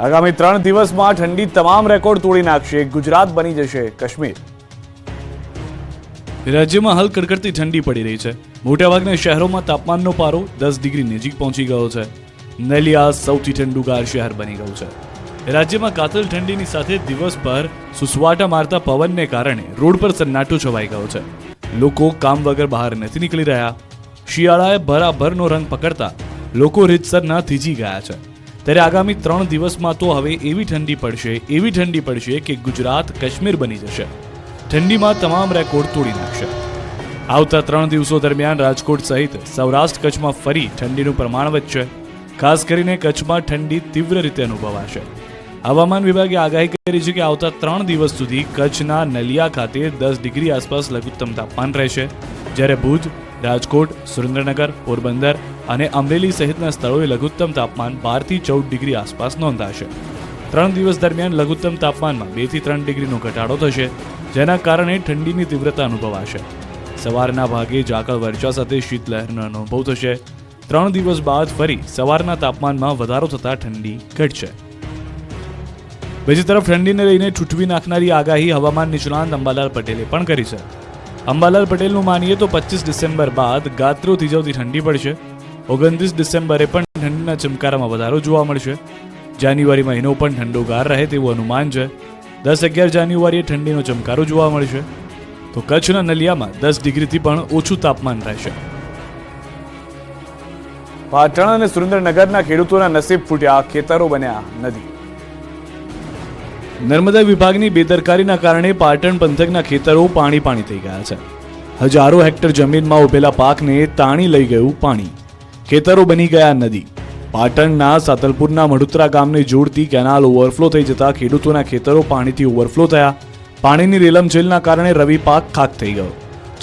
આગામી 3 દિવસમાં ઠંડી તમામ રેકોર્ડ તોડી નાખશે. ગુજરાત બની જશે કાશ્મીર. રાજ્યમાં હાલ કડકડતી ઠંડી પડી રહી છે. મોટાભાગના શહેરોમાં તાપમાનનો પારો 10 ડિગ્રી નજીક પહોંચી ગયો છે. નલિયા સૌથી ઠંડુગાર શહેર બની ગયું છે. રાજ્યમાં કાતલ ઠંડીની સાથે દિવસભર સુસવાટા મારતા પવનને કારણે રોડ પર સન્નાટો છવાઈ ગયો છે. લોકો કામ વગર બહાર નથી નીકળી રહ્યા. શિયાળાએ બરાબરનો રંગ પકડતા લોકો રીતસરના થીજી ગયા છે. ત્યારે આગામી 3 દિવસમાં તો હવે એવી ઠંડી પડશે કે ગુજરાત કાશ્મીર બની જશે. ઠંડીમાં તમામ રેકોર્ડ તોડી નાખશે. આવતા 3 દિવસો દરમિયાન રાજકોટ સહિત સૌરાષ્ટ્ર કચ્છમાં ફરી ઠંડીનું પ્રમાણ વધશે. ખાસ કરીને કચ્છમાં ઠંડી તીવ્ર રીતે અનુભવાશે. હવામાન વિભાગે આગાહી કરી છે કે આવતા 3 દિવસ સુધી કચ્છના નલિયા ખાતે 10 ડિગ્રી આસપાસ લઘુત્તમ તાપમાન રહેશે, જ્યારે ભુજ, રાજકોટ, સુરેન્દ્રનગર, પોરબંદર અને અમરેલી સહિતના સ્થળોએ લઘુત્તમ તાપમાન 12 થી 14 ડિગ્રી આસપાસ નોંધાશે. 3 દિવસ દરમિયાન લઘુત્તમ તાપમાનમાં 2 થી 3 ડિગ્રીનો ઘટાડો થશે, જેના કારણે ઠંડીની તીવ્રતા અનુભવાશે. સવારના ભાગે ઝાકળ વર્ષા સાથે શીતલહેરનો અનુભવ થશે. 3 દિવસ બાદ ફરી સવારના તાપમાનમાં વધારો થતાં ઠંડી ઘટશે. બીજી તરફ ઠંડીને લઈને ઠૂઠવી નાખનારી આગાહી હવામાન નિષ્ણાંત અંબાલાલ પટેલે પણ કરી છે. અંબાલાલ પટેલનું માનીએ તો 25 ડિસેમ્બર બાદ ગાત્રો થીજવતી ઠંડી પડશે. 29 ડિસેમ્બરે પણ ઠંડીના ચમકારામાં વધારો જોવા મળશે. જાન્યુઆરી મહિનો પણ ઠંડોગાર રહે તેવું અનુમાન છે. 10-11 જાન્યુઆરીએ ઠંડીનો ચમકારો જોવા મળશે. તો કચ્છના નલિયામાં 10 ડિગ્રીથી પણ ઓછું તાપમાન રહેશે. પાટણ અને સુરેન્દ્રનગરના ખેડૂતોના નસીબ ફૂટ્યા, ખેતરો બન્યા નદી. નર્મદા વિભાગની બેદરકારીના કારણે પાટણ પંથકના ખેતરો પાણી થઈ ગયા છે. હજારો હેક્ટર જમીનમાં ઉભેલા પાકને તાણી લઈ ગયું પાણી. ખેતરો બની ગયા નદી. પાટણના સાતલપુરના મડુત્રા ગામને જોડતી કેનાલ ઓવરફ્લો થઈ જતા ખેડૂતોના ખેતરો પાણીથી ઓવરફ્લો થયા. પાણીની રેલમછેલના કારણે રવિ પાક ખાક થઈ ગયો.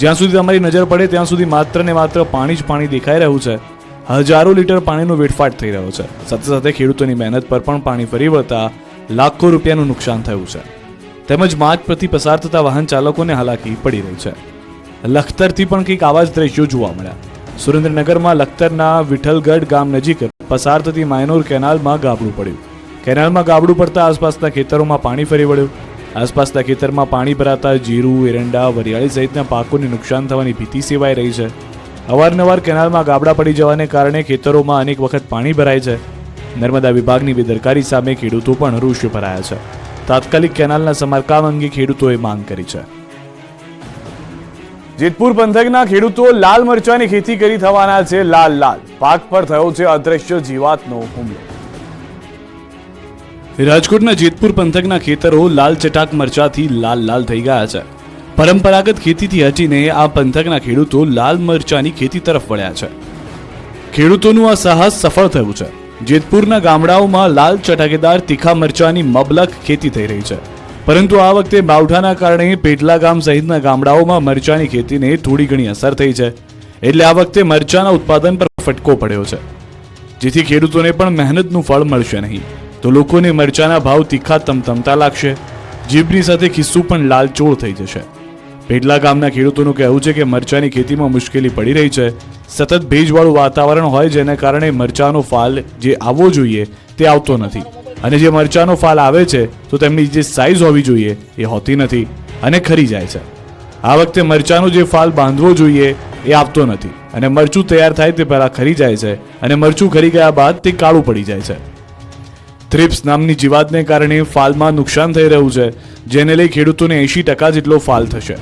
જ્યાં સુધી તમારી નજર પડે ત્યાં સુધી માત્ર ને માત્ર પાણી જ પાણી દેખાઈ રહ્યું છે. હજારો લીટર પાણીનો વેડફાટ થઈ રહ્યો છે. સાથે સાથે ખેડૂતોની મહેનત પર પણ પાણી ફરી વળતા લાખો રૂપિયાનું નુકસાન થયું છે. તેમજ માર્ગ પરથી પસાર થતા વાહન ચાલકોને હાલાકી પડી રહી છે. લખતરથી પણ કંઈક આવા જ દ્રશ્યો જોવા મળ્યા. સુરેન્દ્રનગરમાં લખતરના વિઠ્ઠલગઢ ગામ નજીક પસાર થતી માયનોર કેનાલમાં ગાબડું પડ્યું. કેનાલમાં ગાબડું પડતા આસપાસના ખેતરોમાં પાણી ફરી વળ્યું. આસપાસના ખેતરમાં પાણી ભરાતા જીરું, એરંડા, વરિયાળી સહિતના પાકોને નુકસાન થવાની ભીતિ સેવાઈ રહી છે. અવારનવાર કેનાલમાં ગાબડા પડી જવાને કારણે ખેતરોમાં અનેક વખત પાણી ભરાય છે. નર્મદા વિભાગની બેદરકારી સામે ખેડૂતો પણ રોષે ભરાયા છે. તાત્કાલિક કેનાલના સમારકામ અંગે ખેડૂતોએ માંગ કરી છે. જેતપુર પંથકના ખેડૂતો લાલ મરચાની ખેતી કરી થવાના છે લાલ. પાક પર થયો છે અદ્રશ્ય જીવાતનો હુમલો. રાજકોટના જેતપુર પંથકના ખેતરો લાલ ચટાક મરચાથી લાલ થઈ ગયા છે. પરંપરાગત ખેતીથી હટીને આ પંથકના ખેડૂતો લાલ મરચાની ખેતી તરફ વળ્યા છે. ખેડૂતોનું આ સાહસ સફળ થયું છે. જેતપુરના ગામડાઓમાં લાલ ચટાકેદાર તીખા મરચાની મબલખ ખેતી થઈ રહી છે. પરંતુ આ વખતે માવઠાના કારણે પેટલા ગામ સહિતના ગામડાઓમાં મરચાની ખેતીને થોડી ઘણી અસર થઈ છે. એટલે આ વખતે મરચાના ઉત્પાદન પર ફટકો પડ્યો છે, જેથી ખેડૂતોને પણ મહેનતનું ફળ મળશે નહીં, તો લોકોને મરચાના ભાવ તીખા તમતમતા લાગશે. જીભની સાથે ખિસ્સું પણ લાલચોળ થઈ જશે. પેટલા ગામના ખેડૂતોનું કહેવું છે કે મરચાની ખેતીમાં મુશ્કેલી પડી રહી છે. સતત ભેજવાળું વાતાવરણ હોય જેને કારણે મરચાનો ફાલ જે આવવો જોઈએ તે આવતો નથી, અને જે મરચાનો ફાલ આવે છે તો તેમની જે સાઇઝ હોવી જોઈએ એ હોતી નથી અને ખરી જાય છે. આ વખતે મરચાનો જે ફાલ બાંધવો જોઈએ એ આવતો નથી, અને મરચું તૈયાર થાય તે પહેલા ખરી જાય છે, અને મરચું ખરી ગયા બાદ તે કાળું પડી જાય છે. થ્રિપ્સ નામની જીવાતને કારણે ફાલમાં નુકસાન થઈ રહ્યું છે, જેને લઈ ખેડૂતોને 80% જેટલો ફાલ થશે.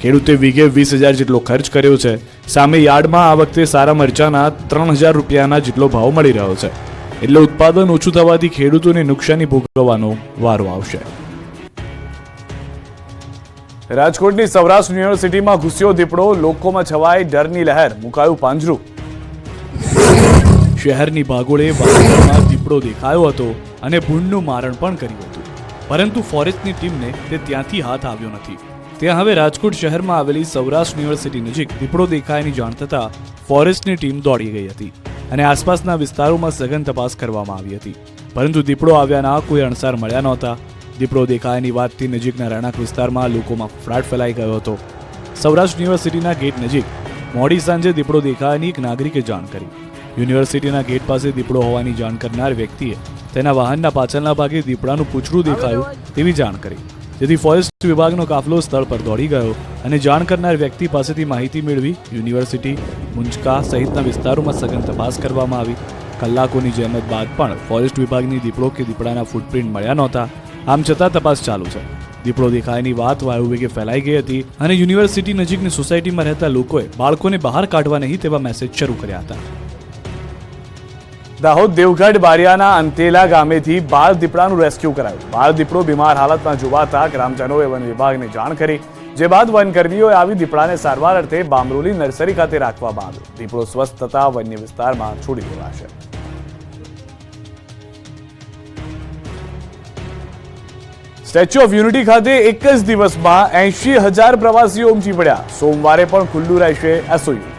ખેડૂતે વીઘે 20,000 જેટલો ખર્ચ કર્યો છે. સામે યાર્ડમાં આ વખતે સારા મરચાના 3,000 રૂપિયાના જેટલો ભાવ મળી રહ્યો છે. એટલે ઉત્પાદન ઓછું થવાથી ખેડૂતોને નુકસાની ભોગવવાનો વારો આવશે. રાજકોટની સૌરાષ્ટ્ર યુનિવર્સિટીમાં ઘૂસ્યો દીપડો, લોકોમાં છવાઈ ડરની લહેર, મુકાયું પાંજરું. શહેરની ભાગોળે વાતાવરણમાં દીપડો દેખાયો હતો અને ભૂંડનું મારણ પણ કર્યું હતું, પરંતુ ફોરેસ્ટની ટીમને તે ત્યાંથી હાથ આવ્યો નથી. ત્યાં હવે રાજકોટ શહેરમાં આવેલી સૌરાષ્ટ્ર યુનિવર્સિટી નજીક દીપડો દેખાયાની જાણ થતાં ફોરેસ્ટની ટીમ દોડી ગઈ હતી અને આસપાસના વિસ્તારોમાં સઘન તપાસ કરવામાં આવી હતી, પરંતુ દીપડો આવ્યાના કોઈ અણસાર મળ્યા નહોતા. દીપડો દેખાયાની વાતથી નજીકના રહેણાંક વિસ્તારમાં લોકોમાં ફફડાટ ફેલાઈ ગયો હતો. સૌરાષ્ટ્ર યુનિવર્સિટીના ગેટ નજીક મોડી સાંજે દીપડો દેખાયાની એક નાગરિકે જાણ કરી. યુનિવર્સિટીના ગેટ પાસે દીપડો હોવાની જાણ કરનાર વ્યક્તિએ તેના વાહનના પાછળના ભાગે દીપડાનું પૂંછડું દેખાયું તેવી જાણ કરી, જેથી ફોરેસ્ટ વિભાગનો કાફલો સ્થળ પર દોડી ગયો અને જાણ કરનાર વ્યક્તિ પાસેથી માહિતી મેળવી યુનિવર્સિટી, મુંજકા સહિતના વિસ્તારોમાં સઘન તપાસ કરવામાં આવી. કલાકોની જહેમત બાદ પણ ફોરેસ્ટ વિભાગની દીપડો કે દીપડાના ફૂટપ્રિન્ટ મળ્યા નહોતા. આમ છતાં તપાસ ચાલુ છે. દીપડો દેખાયાની વાત વાયુવેગે ફેલાઈ ગઈ હતી અને યુનિવર્સિટી નજીકની સોસાયટીમાં રહેતા લોકોએ બાળકોને બહાર કાઢવા નહીં તેવા મેસેજ શરૂ કર્યા હતા. દાહોદ દેવગઢ બારિયાના અંતેલા ગામેથી બાળ દીપડાનું રેસ્ક્યુ કરાયું. બાળ દીપડો બીમાર હાલતમાં જોવાતા ગ્રામજનોએ વન વિભાગને જાણ કરી, જે બાદ વનકર્મીઓએ આવી દીપડાને સારવાર અર્થે બામરોલી નર્સરી ખાતે રાખવામાં આવ્યો. દીપડો સ્વસ્થ થતા વન્ય વિસ્તારમાં છોડી દેવાશે. સ્ટેચ્યુ ઓફ યુનિટી ખાતે એક જ દિવસમાં 80,000 પ્રવાસીઓ ઉમટી પડ્યા. સોમવારે પણ ખુલ્લું રહેશે એસઓયુ.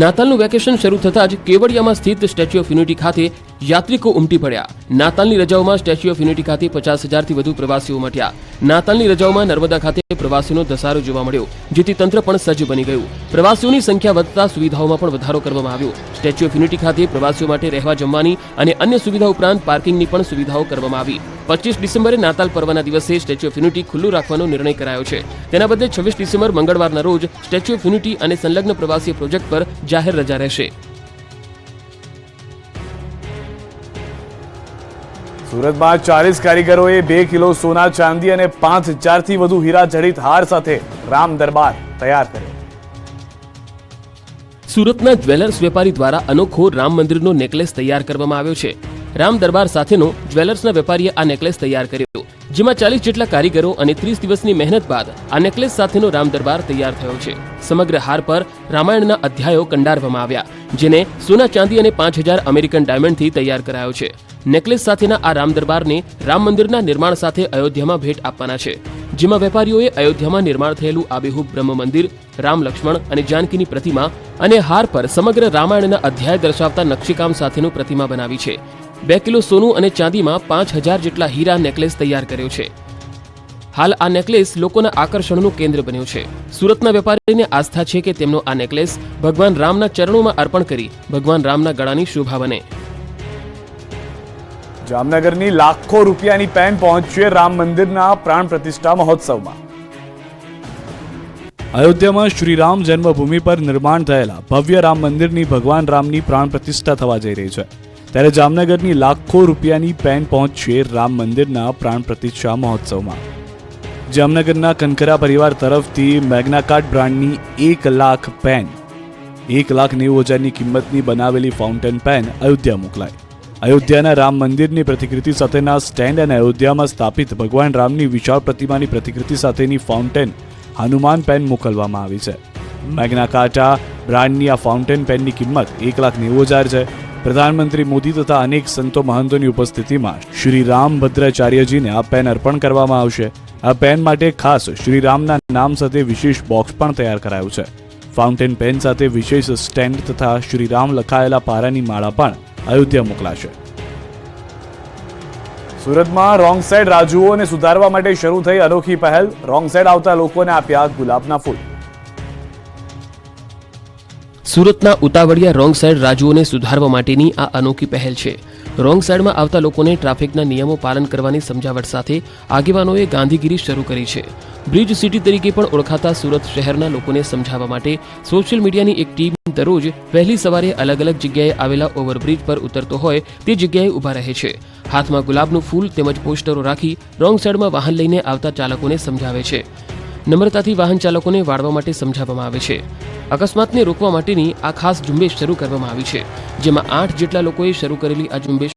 નાતાલનું વેકેશન શરૂ થતાં જ કેવડિયામાં સ્થિત સ્ટેચ્યુ ઓફ યુનિટી ખાતે યાત્રિકો ઉમટી પડ્યા. નાતાલની રજાઓમાં સ્ટેચ્યુ ઓફ યુનિટી ખાતે 50,000થી વધુ પ્રવાસીઓ ઉમટ્યા. નાતાલની રજાઓમાં નર્મદા ખાતે પ્રવાસીઓનો ધસારો જોવા મળ્યો, જેથી તંત્ર પણ સજ્જ બની ગયું. પ્રવાસીઓની સંખ્યા વધતા સુવિધાઓમાં પણ વધારો કરવામાં આવ્યો. સ્ટેચ્યુ ઓફ યુનિટી ખાતે પ્રવાસીઓ માટે રહેવા, જમવાની અને અન્ય સુવિધા ઉપરાંત પાર્કિંગની પણ સુવિધાઓ કરવામાં આવી. 25 ડિસેમ્બરે નાતાલ પર્વના દિવસે સ્ટેચ્યુ ઓફ યુનિટી ખુલ્લું રાખવાનો નિર્ણય કરાયો છે. તેના બદલે 26 ડિસેમ્બર મંગળવારના રોજ સ્ટેચ્યુ ઓફ યુનિટી અને સંલગ્ન પ્રવાસી પ્રોજેક્ટ પર જાહેર રજા રહેશે. સુરતમાં 40 કારીગરોએ 2 કિલો સોના, ચાંદી અને 5,000થી વધુ હીરા જડિત હાર સાથે રામ દરબાર તૈયાર કર્યો. સુરતના જ્વેલર્સ વેપારી દ્વારા અનોખો રામ મંદિરનો નેકલેસ તૈયાર કરવામાં આવ્યો છે. રામ દરબાર સાથેનો જ્વેલર્સના વેપારીએ આ નેકલેસ તૈયાર કર્યો, જેમાં 40 જેટલા કારીગરો અને 30 દિવસની મહેનત બાદ આ નેકલેસ સાથેનો રામ દરબાર તૈયાર થયો છે. સમગ્ર હાર પર રામાયણના અધ્યાયો કંડારવામાં આવ્યા, જેને સોના, ચાંદી અને 5,000 અમેરિકન ડાયમંડથી તૈયાર કરાયો છે. નેકલેસ સાથેના આ રામ દરબારને રામ મંદિરના નિર્માણ સાથે અયોધ્યામાં ભેટ આપવાના છે, જેમાં વેપારીઓએ અયોધ્યામાં નિર્માણ થયેલું આબેહૂબ બ્રહ્મ મંદિર, રામ, લક્ષ્મણ અને જાનકીની પ્રતિમા અને હાર પર સમગ્ર રામાયણના અધ્યાય દર્શાવતા નકશીકામ સાથેનું પ્રતિમા બનાવી છે. 2 કિલો સોનું અને ચાંદીમાં 5,000 જેટલા હીરા નેકલેસ તૈયાર કર્યો છે. હાલ આ નેકલેસ લોકોના આકર્ષણનું કેન્દ્ર બન્યો છે. સુરતના વેપારીને આસ્થા છે કે તેમનો આ નેકલેસ ભગવાન રામના ચરણોમાં અર્પણ કરી ભગવાન રામના ગળાની શોભા બને. જામનગરની લાખો રૂપિયાની પેન પહોંચશે રામ મંદિરના પ્રાણ પ્રતિષ્ઠા મહોત્સવમાં. અયોધ્યામાં શ્રીરામ જન્મભૂમિ પર નિર્માણ થયેલા ભવ્ય રામ મંદિરની ભગવાન રામની પ્રાણ પ્રતિષ્ઠા થવા જઈ રહી છે. ત્યારે જામનગરની લાખો રૂપિયાની પેન પહોંચશે રામ મંદિરના પ્રાણ પ્રતિષ્ઠા મહોત્સવમાં. જામનગરના કનકરા પરિવાર તરફથી મેગ્નાકાર્ટ બ્રાન્ડની 1 લાખ પેન, 1,90,000ની કિંમતની બનાવેલી ફાઉન્ટેન પેન અયોધ્યા મોકલાઈ. અયોધ્યાના રામ મંદિરની પ્રતિકૃતિ સાથેના સ્ટેન્ડ અને અયોધ્યામાં સ્થાપિત ભગવાન રામની વિશાળ પ્રતિમાની પ્રતિકૃતિ સાથેની ફાઉન્ટેન હનુમાન પેન મોકલવામાં આવી છે. મેગ્નાકાર્ટા બ્રાન્ડની આ ફાઉન્ટેન પેનની કિંમત 1,90,000 છે. પ્રધાનમંત્રી મોદી તથા અનેક સંતો મહંતોની ઉપસ્થિતિમાં શ્રી રામભદ્રાચાર્યજીને આ પેન અર્પણ કરવામાં આવશે. આ પેન માટે ખાસ શ્રી રામના નામ સાથે વિશેષ બોક્સ પણ તૈયાર કરાયું છે. ફાઉન્ટેન પેન સાથે વિશેષ સ્ટેન્ડ તથા શ્રી રામ લખાયેલા પારાની માળા પણ અયોધ્યા મોકલાશે. સુરતમાં રોંગ સાઈડ રાજુઓને સુધારવા માટે શરૂ થઈ અનોખી પહેલ. રોંગ સાઈડ આવતા લોકોને આપ્યા ગુલાબના ફૂલ. સુરતના ઉતાવળિયા રોંગ સાઈડ રાજુઓને સુધારવા માટેની આ અનોખી પહેલ છે. રોંગ સાઈડમાં આવતા લોકોને ટ્રાફિકના નિયમો પાલન કરવાની સમજાવટ સાથે આગેવાનોએ ગાંધીગીરી શરૂ કરી છે. બ્રિજ સિટી તરીકે પણ ઓળખાતા સુરત શહેરના લોકોને સમજાવવા માટે સોશિયલ મીડિયાની એક ટીમ દરરોજ વહેલી સવારે અલગ અલગ જગ્યાએ આવેલા ઓવરબ્રિજ પર ઉતરતો હોય તે જગ્યાએ ઊભા રહે છે. હાથમાં ગુલાબનું ફૂલ તેમજ પોસ્ટરો રાખી રોંગ સાઈડમાં વાહન લઈને આવતા ચાલકોને સમજાવે છે. નમ્રતાથી વાહન ચાલકોને વાળવા માટે સમજાવવામાં આવે છે. અકસ્માતને રોકવા માટેની આ ખાસ ઝુંબેશ શરૂ કરવામાં આવી છે, જેમાં 8 જેટલા લોકોએ શરૂ કરેલી આ ઝુંબેશ